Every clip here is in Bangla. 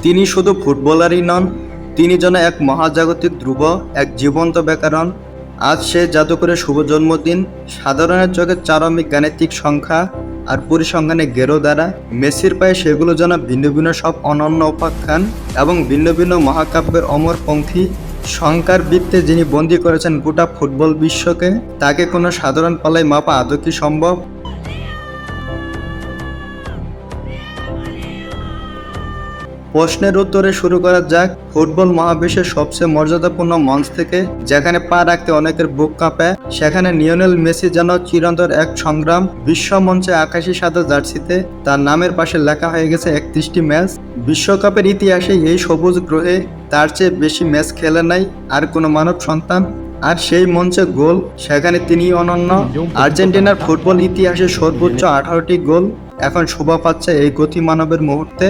তিনি শুধু ফুটবলারই নন, তিনি যেন এক মহাজাগতিক ধ্রুব, এক জীবন্ত ব্যাকরণ। আজ সে জাদুকরের শুভ জন্মদিন। সাধারণের চোখে চারমিক গাণিতিক সংখ্যা আর পরিসংখ্যানে গেরো দ্বারা মেসির পায়ে সেগুলো যেন ভিন্ন ভিন্ন সব অনন্য উপাখ্যান এবং ভিন্ন ভিন্ন মহাকাব্যের অমর পঙ্খী। সংখ্যার বৃত্তে যিনি বন্দী করেছেন গোটা ফুটবল বিশ্বকে, তাকে কোনো সাধারণ পাল্লায় মাপা আদৌ কি সম্ভব? প্রশ্নের উত্তরে শুরু করা যাক ফুটবল মহাবিশ্বের সবচেয়ে মর্যাদাপূর্ণ মঞ্চ থেকে, যেখানে পা রাখতে অনেকের বুক কাঁপে। সেখানে লিওনেল মেসি যেন চিরন্তর এক সংগ্রাম। বিশ্ব মঞ্চে আকাশি সাদা জার্সিতে তার নামের পাশে লেখা হয়ে গেছে 31টি ম্যাচ। বিশ্বকাপের ইতিহাসে এই সবুজ গ্রহে তার চেয়ে বেশি ম্যাচ খেলে নাই আর কোনো মানব সন্তান। আর সেই মঞ্চে গোল, সেখানে তিনি অনন্য। আর্জেন্টিনার ফুটবল ইতিহাসে সর্বোচ্চ 18টি গোল এখন শোভা পাচ্ছে এই গতি মানবের মুহূর্তে।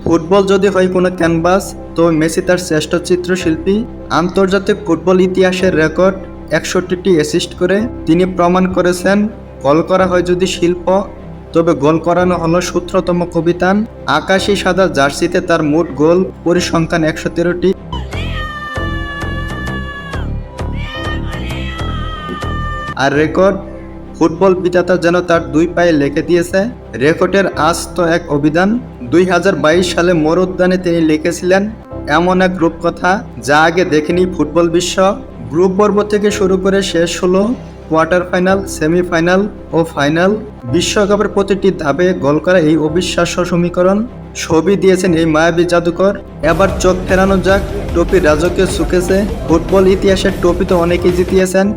ফুটবল যদি হয় কোনো ক্যানভাস, তো মেসি তার শ্রেষ্ঠ চিত্রশিল্পী। আন্তর্জাতিক ফুটবল ইতিহাসের রেকর্ড 61টি অ্যাসিস্ট করে তিনি প্রমাণ করেছেন, গোল করা হয় যদি শিল্প, তবে গোল করানো হলো সূত্রতম কবিতান। আকাশি সাদা জার্সিতে তার মোট গোল পরিসংখ্যান 113টি। আর রেকর্ড ফুটবল বিধাতা যেন তার দুই পায়ে লিখে দিয়েছে। রেকর্ডের আজ তো এক অভিধান। 2022 সালে মোর উদ্যানে তিনি লিখেছিলেন এমন এক রূপকথা যা আগে দেখেনি ফুটবল বিশ্ব। গ্রুপ পর্ব থেকে শুরু করে শেষ হলো কোয়ার্টার ফাইনাল, সেমিফাইনাল ও ফাইনাল। বিশ্বকাপের প্রতিটি ধাপে গোল করা এই অবিশ্বাস্য সমীকরণ ছবি দিয়েছেন এই মায়াবী জাদুকর। এবার চোখ ফেরানো যাক ট্রফির রাজকীয় সুকেসে। ফুটবল ইতিহাসের ট্রফি তো অনেকেই জিতিয়েছেন,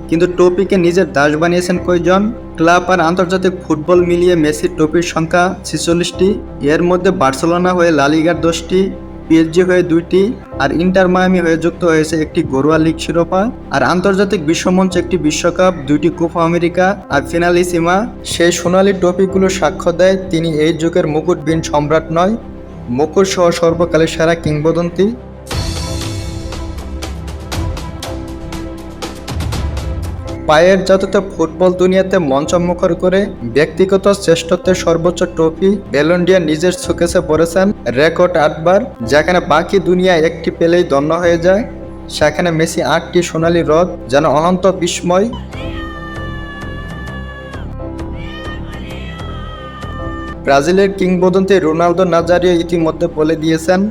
কিন্তু ট্রফিকে নিজের দাস বানিয়েছেন কয়জন? ক্লাব আর আন্তর্জাতিক ফুটবল মিলিয়ে মেসির ট্রফির সংখ্যা 46টি। এর মধ্যে বার্সেলোনা হয়ে লা লিগার 10টি, পিএসজি হয়ে 2টি, আর ইন্টার মায়ামি হয়ে যুক্ত হয়েছে একটি ঘরোয়া লিগ শিরোপা। আর আন্তর্জাতিক বিশ্বমঞ্চে একটি বিশ্বকাপ, 2টি কোপা আমেরিকা আর ফিনালিসিমা। সেই সোনালি ট্রফিগুলো সাক্ষ্য দেয় তিনি এই যুগের মুকুটবিহীন সম্রাট নয়, মুকুট সহ সর্বকালের সেরা কিংবদন্তি। পায়ের জাদুতে ফুটবল দুনিয়াতে মঞ্চমুখর করে ব্যক্তিগত শ্রেষ্ঠত্বের সর্বোচ্চ ট্রফি ব্যালন ডি'অর নিজের শোকেসে পড়েছেন রেকর্ড 8বার। যেখানে বাকি দুনিয়া একটি পেলেই ধন্য হয়ে যায়, সেখানে মেসি 8টি সোনালী রথ যেন অনন্ত বিস্ময়। ব্রাজিলের কিংবদন্তি রোনালদো নাজারিও ইতিমধ্যে বলে দিয়েছেন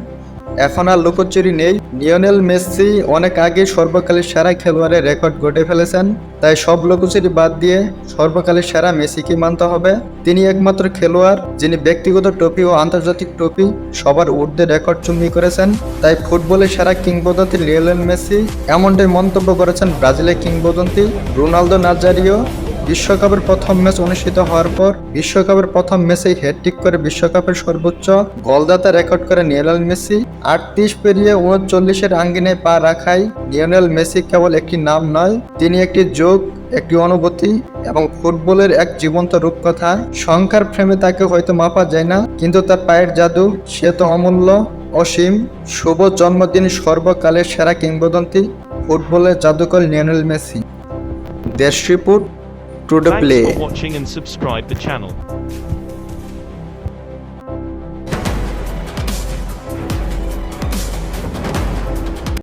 এখন আর লুকোচুরি নেই। লিওনেল মেসি অনেক আগে সর্বকালের সেরা খেলোয়াড়ের রেকর্ড গড়ে ফেলেছেন, তাই সব লুকোচুরি বাদ দিয়ে সর্বকালের সেরা মেসিকে মানতে হবে। তিনি একমাত্র খেলোয়াড় যিনি ব্যক্তিগত ট্রফি ও আন্তর্জাতিক ট্রফি সবার ঊর্ধ্বে রেকর্ড চুম্বি করেছেন। তাই ফুটবলের সেরা কিংবদন্তি লিওনেল মেসি, এমনটাই মন্তব্য করেছেন ব্রাজিলের কিংবদন্তি রোনালদো নাজারিও। বিশ্বকাপের প্রথম ম্যাচ অনুষ্ঠিত হওয়ার পর বিশ্বকাপের প্রথম ম্যাচেই হ্যাটট্রিক করে বিশ্বকাপের সর্বোচ্চ গোলদাতা রেকর্ড করে লিওনেল মেসি। 38 পেরিয়ে 39-এর আঙ্গিনায় পা রাখায় লিওনেল মেসি কেবল একটি নাম নয়, তিনি একটি যোগ, একটি অনুভূতি এবং ফুটবলের এক জীবন্ত রূপকথা। সংখ্যার ফ্রেমে তাকে হয়তো মাপা যায় না, কিন্তু তার পায়ের জাদু সে তো অমূল্য, অসীম। শুভ জন্মদিন সর্বকালের সেরা কিংবদন্তি, ফুটবলের জাদুকর লিওনেল মেসি। দেশ report, to the play. Thanks for watching and subscribe the channel.